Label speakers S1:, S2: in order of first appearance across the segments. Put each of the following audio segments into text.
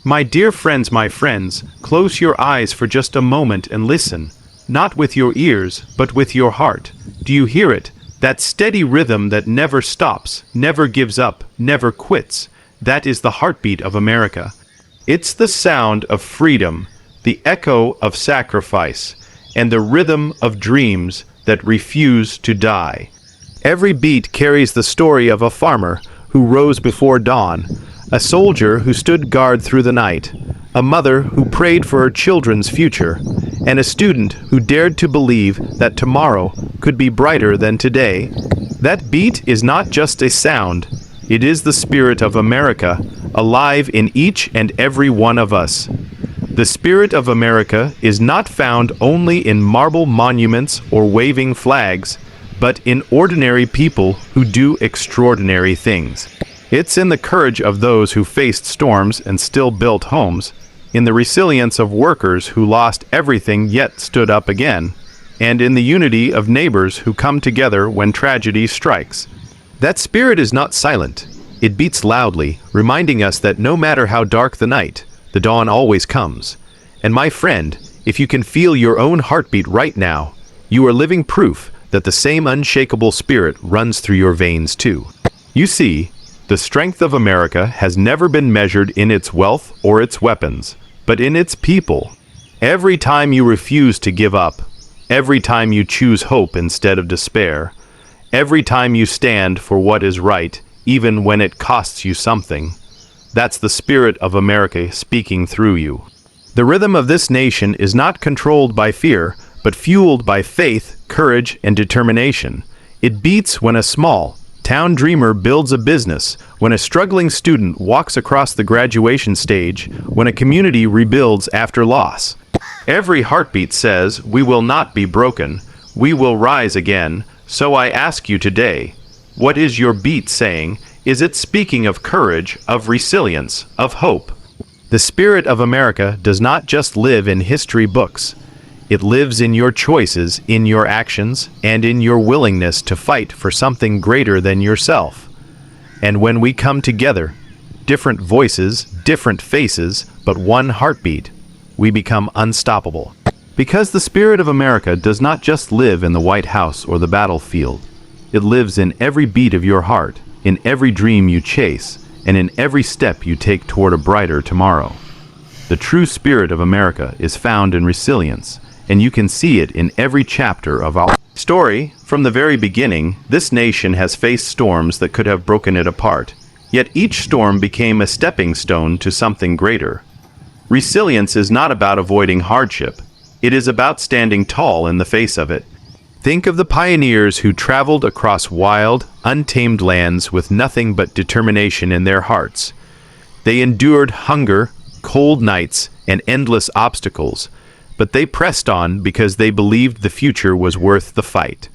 S1: My dear friends, my friends, close your eyes for just a moment and listen. Not with your ears, but with your heart. Do you hear it? That steady rhythm that never stops, never gives up, never quits. That is the heartbeat of America. It's the sound of freedom, the echo of sacrifice, and the rhythm of dreams that refuse to die. Every beat carries the story of a farmer who rose before dawn, a soldier who stood guard through the night, a mother who prayed for her children's future, and a student who dared to believe that tomorrow could be brighter than today. That beat is not just a sound, it is the spirit of America, alive in each and every one of us. The spirit of America is not found only in marble monuments or waving flags, but in ordinary people who do extraordinary things. It's in the courage of those who faced storms and still built homes, in the resilience of workers who lost everything yet stood up again, and in the unity of neighbors who come together when tragedy strikes. That spirit is not silent. It beats loudly, reminding us that no matter how dark the night, the dawn always comes. And my friend, if you can feel your own heartbeat right now, you are living proof that the same unshakable spirit runs through your veins too. You see, the strength of America has never been measured in its wealth or its weapons, but in its people. Every time you refuse to give up, every time you choose hope instead of despair, every time you stand for what is right, even when it costs you something, that's the spirit of America speaking through you. The rhythm of this nation is not controlled by fear, but fueled by faith, courage, and determination. It beats when a small town dreamer builds a business, when a struggling student walks across the graduation stage, when a community rebuilds after loss. Every heartbeat says, we will not be broken, we will rise again. So I ask you today, what is your beat saying? Is it speaking of courage, of resilience, of hope? The spirit of America does not just live in history books. It lives in your choices, in your actions, and in your willingness to fight for something greater than yourself. And when we come together, different voices, different faces, but one heartbeat, we become unstoppable. Because the spirit of America does not just live in the White House or the battlefield. It lives in every beat of your heart, in every dream you chase, and in every step you take toward a brighter tomorrow. The true spirit of America is found in resilience, and you can see it in every chapter of our story. From the very beginning, this nation has faced storms that could have broken it apart, yet each storm became a stepping stone to something greater. Resilience is not about avoiding hardship. It is about standing tall in the face of it. Think of the pioneers who traveled across wild, untamed lands with nothing but determination in their hearts. They endured hunger, cold nights, and endless obstacles, but they pressed on because they believed the future was worth the fight.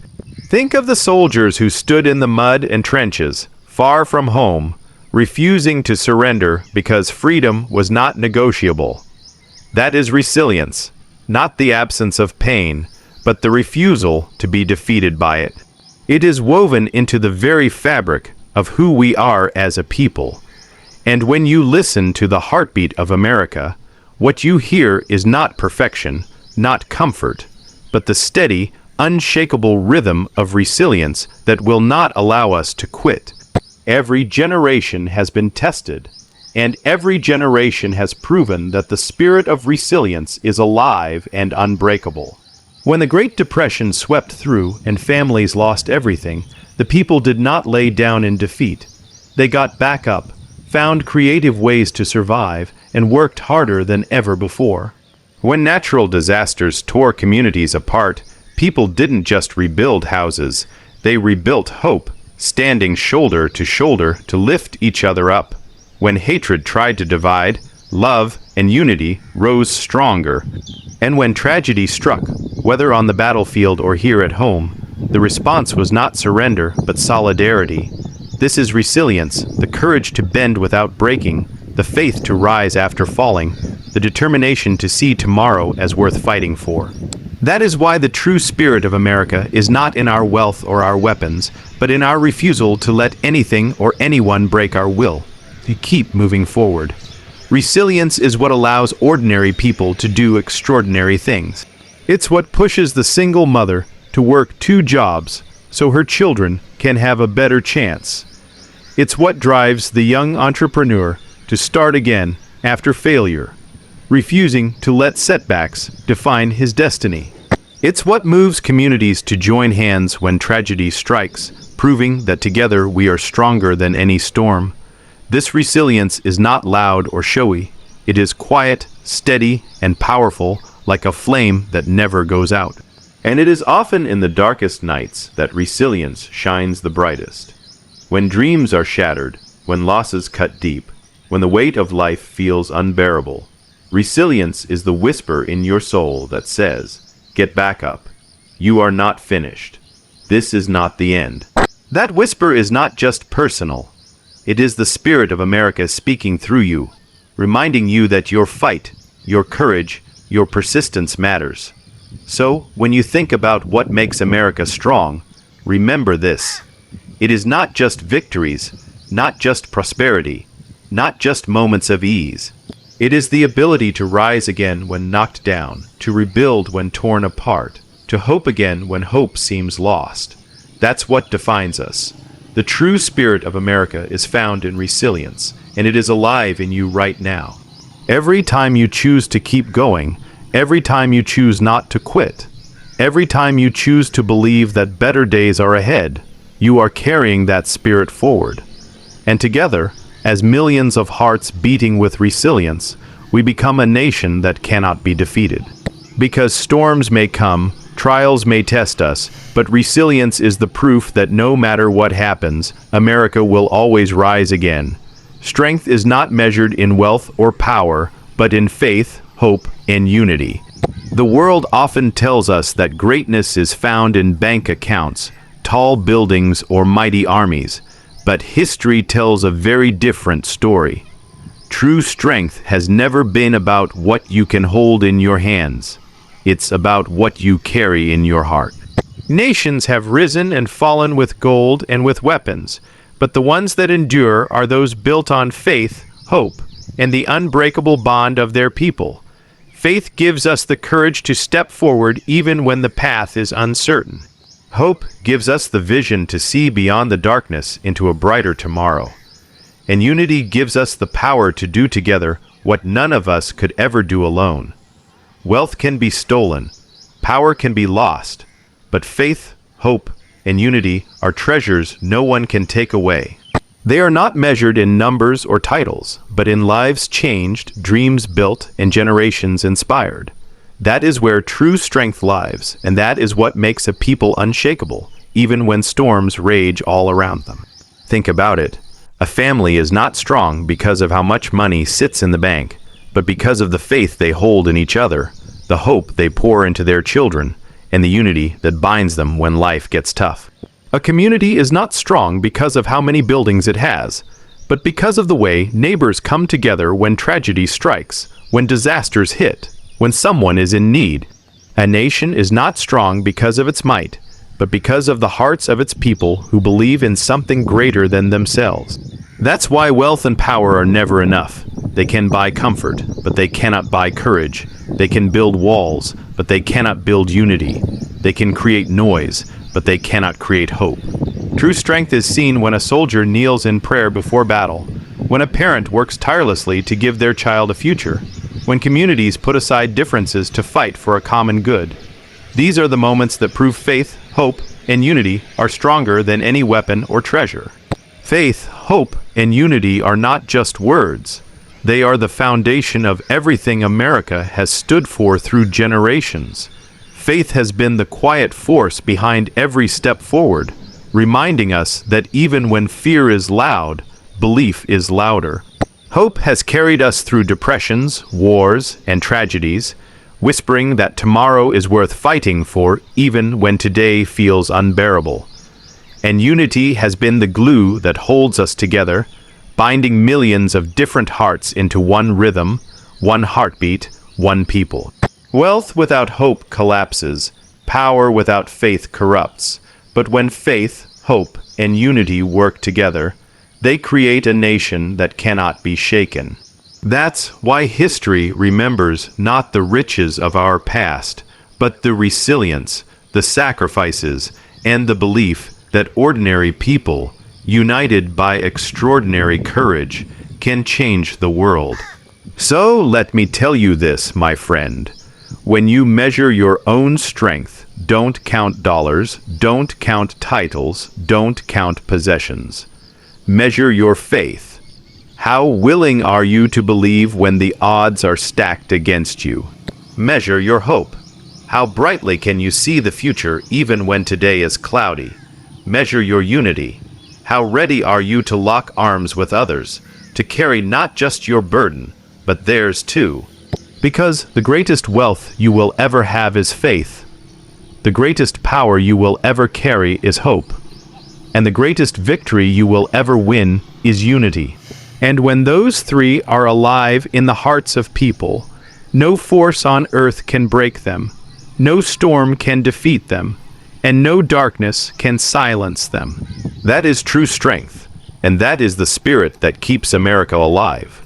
S1: Think of the soldiers who stood in the mud and trenches, far from home, refusing to surrender because freedom was not negotiable. That is resilience, not the absence of pain, but the refusal to be defeated by it. It is woven into the very fabric of who we are as a people. And when you listen to the heartbeat of America, what you hear is not perfection, not comfort, but the steady, unshakable rhythm of resilience that will not allow us to quit. Every generation has been tested, and every generation has proven that the spirit of resilience is alive and unbreakable. When the Great Depression swept through and families lost everything, the people did not lay down in defeat. They got back up, found creative ways to survive, and worked harder than ever before. When natural disasters tore communities apart, people didn't just rebuild houses, they rebuilt hope, standing shoulder to lift each other up. When hatred tried to divide, love and unity rose stronger. And when tragedy struck, whether on the battlefield or here at home, the response was not surrender, but solidarity. This is resilience, the courage to bend without breaking, the faith to rise after falling, the determination to see tomorrow as worth fighting for. That is why the true spirit of America is not in our wealth or our weapons, but in our refusal to let anything or anyone break our will, to keep moving forward. Resilience is what allows ordinary people to do extraordinary things. It's what pushes the single mother to work 2 jobs so her children can have a better chance. It's what drives the young entrepreneur to start again after failure, refusing to let setbacks define his destiny. It's what moves communities to join hands when tragedy strikes, proving that together we are stronger than any storm. This resilience is not loud or showy. It is quiet, steady, and powerful, like a flame that never goes out. And it is often in the darkest nights that resilience shines the brightest. When dreams are shattered, when losses cut deep, when the weight of life feels unbearable, resilience is the whisper in your soul that says, "Get back up. You are not finished. This is not the end." That whisper is not just personal. It is the spirit of America speaking through you, reminding you that your fight, your courage, your persistence matters. So, when you think about what makes America strong, remember this. It is not just victories, not just prosperity, not just moments of ease. It is the ability to rise again when knocked down, to rebuild when torn apart, to hope again when hope seems lost. That's what defines us. The true spirit of America is found in resilience, and it is alive in you right now. Every time you choose to keep going, every time you choose not to quit, every time you choose to believe that better days are ahead, you are carrying that spirit forward. And together, as millions of hearts beating with resilience, we become a nation that cannot be defeated. Because storms may come, trials may test us, but resilience is the proof that no matter what happens, America will always rise again. Strength is not measured in wealth or power, but in faith, hope, and unity. The world often tells us that greatness is found in bank accounts, tall buildings, or mighty armies, but history tells a very different story. True strength has never been about what you can hold in your hands. It's about what you carry in your heart. Nations have risen and fallen with gold and with weapons, but the ones that endure are those built on faith, hope, and the unbreakable bond of their people. Faith gives us the courage to step forward even when the path is uncertain. Hope gives us the vision to see beyond the darkness into a brighter tomorrow. And unity gives us the power to do together what none of us could ever do alone. Wealth can be stolen, power can be lost, but faith, hope, and unity are treasures no one can take away. They are not measured in numbers or titles, but in lives changed, dreams built, and generations inspired. That is where true strength lies, and that is what makes a people unshakable, even when storms rage all around them. Think about it. A family is not strong because of how much money sits in the bank, but because of the faith they hold in each other, the hope they pour into their children, and the unity that binds them when life gets tough. A community is not strong because of how many buildings it has, but because of the way neighbors come together when tragedy strikes, when disasters hit, when someone is in need. A nation is not strong because of its might, but because of the hearts of its people who believe in something greater than themselves. That's why wealth and power are never enough. They can buy comfort, but they cannot buy courage. They can build walls, but they cannot build unity. They can create noise, but they cannot create hope. True strength is seen when a soldier kneels in prayer before battle, when a parent works tirelessly to give their child a future, when communities put aside differences to fight for a common good. These are the moments that prove faith, hope, and unity are stronger than any weapon or treasure. Faith, hope, and unity are not just words. They are the foundation of everything America has stood for through generations. Faith has been the quiet force behind every step forward, reminding us that even when fear is loud, belief is louder. Hope has carried us through depressions, wars, and tragedies, whispering that tomorrow is worth fighting for even when today feels unbearable. And unity has been the glue that holds us together, binding millions of different hearts into one rhythm, one heartbeat, one people. Wealth without hope collapses, power without faith corrupts, but when faith, hope, and unity work together, they create a nation that cannot be shaken. That's why history remembers not the riches of our past, but the resilience, the sacrifices, and the belief that ordinary people, united by extraordinary courage, can change the world. So let me tell you this, my friend. When you measure your own strength, don't count dollars, don't count titles, don't count possessions. Measure your faith. How willing are you to believe when the odds are stacked against you? Measure your hope. How brightly can you see the future even when today is cloudy? Measure your unity. How ready are you to lock arms with others, to carry not just your burden, but theirs too? Because the greatest wealth you will ever have is faith. The greatest power you will ever carry is hope. And the greatest victory you will ever win is unity. And when those three are alive in the hearts of people, no force on earth can break them, no storm can defeat them, and no darkness can silence them. That is true strength, and that is the spirit that keeps America alive.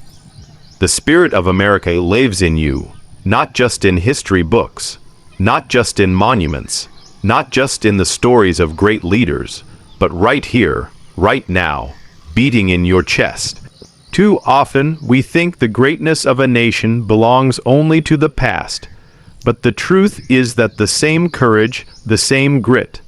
S1: The spirit of America lives in you, not just in history books, not just in monuments, not just in the stories of great leaders, but right here, right now, beating in your chest. Too often, we think the greatness of a nation belongs only to the past, but the truth is that the same courage, the same grit,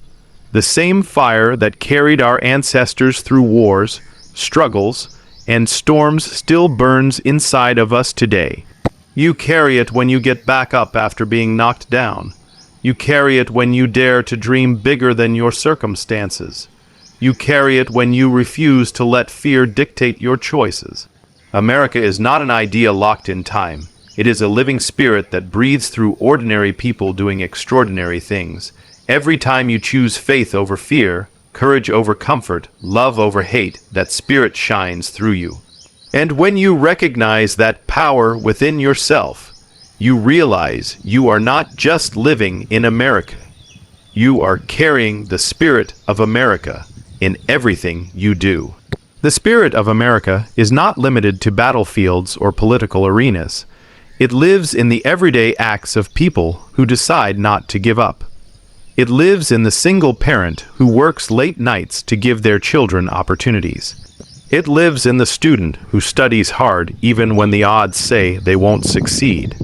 S1: the same fire that carried our ancestors through wars, struggles, and storms still burns inside of us today. You carry it when you get back up after being knocked down. You carry it when you dare to dream bigger than your circumstances. You carry it when you refuse to let fear dictate your choices. America is not an idea locked in time. It is a living spirit that breathes through ordinary people doing extraordinary things. Every time you choose faith over fear, courage over comfort, love over hate, that spirit shines through you. And when you recognize that power within yourself, you realize you are not just living in America. You are carrying the spirit of America in everything you do. The spirit of America is not limited to battlefields or political arenas. It lives in the everyday acts of people who decide not to give up. It lives in the single parent who works late nights to give their children opportunities. It lives in the student who studies hard even when the odds say they won't succeed.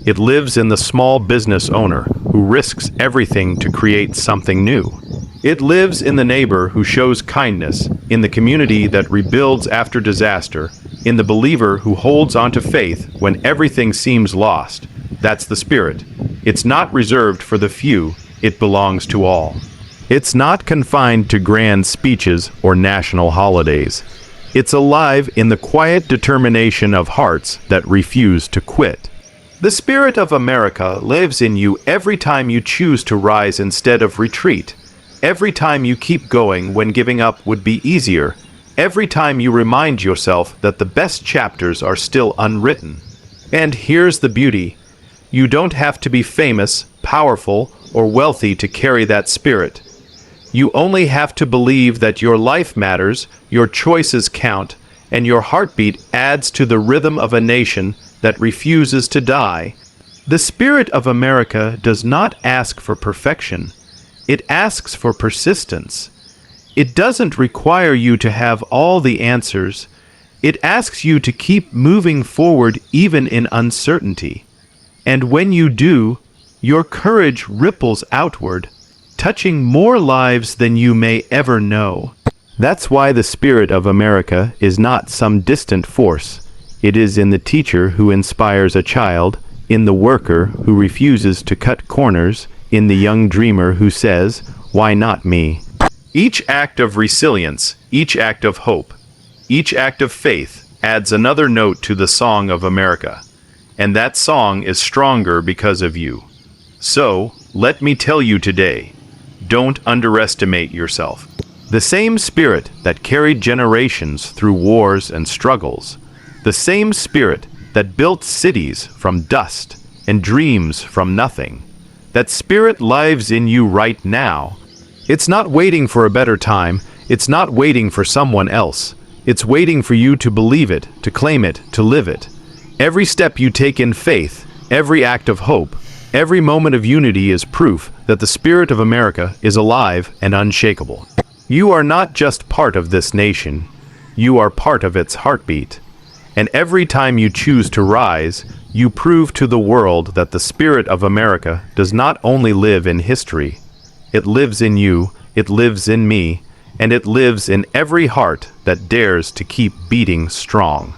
S1: It lives in the small business owner who risks everything to create something new. It lives in the neighbor who shows kindness, in the community that rebuilds after disaster, in the believer who holds on to faith when everything seems lost. That's the spirit. It's not reserved for the few, it belongs to all. It's not confined to grand speeches or national holidays. It's alive in the quiet determination of hearts that refuse to quit. The spirit of America lives in you every time you choose to rise instead of retreat. Every time you keep going when giving up would be easier. Every time you remind yourself that the best chapters are still unwritten. And here's the beauty. You don't have to be famous, powerful, or wealthy to carry that spirit. You only have to believe that your life matters, your choices count, and your heartbeat adds to the rhythm of a nation that refuses to die. The spirit of America does not ask for perfection. It asks for persistence. It doesn't require you to have all the answers. It asks you to keep moving forward even in uncertainty. And when you do, your courage ripples outward, touching more lives than you may ever know. That's why the spirit of America is not some distant force. It is in the teacher who inspires a child, in the worker who refuses to cut corners, in the young dreamer who says, "Why not me?" Each act of resilience, each act of hope, each act of faith adds another note to the song of America. And that song is stronger because of you. So, let me tell you today, don't underestimate yourself. The same spirit that carried generations through wars and struggles, the same spirit that built cities from dust and dreams from nothing, that spirit lives in you right now. It's not waiting for a better time. It's not waiting for someone else. It's waiting for you to believe it, to claim it, to live it. Every step you take in faith, every act of hope, every moment of unity is proof that the spirit of America is alive and unshakable. You are not just part of this nation, you are part of its heartbeat. And every time you choose to rise, you prove to the world that the spirit of America does not only live in history, it lives in you, it lives in me, and it lives in every heart that dares to keep beating strong.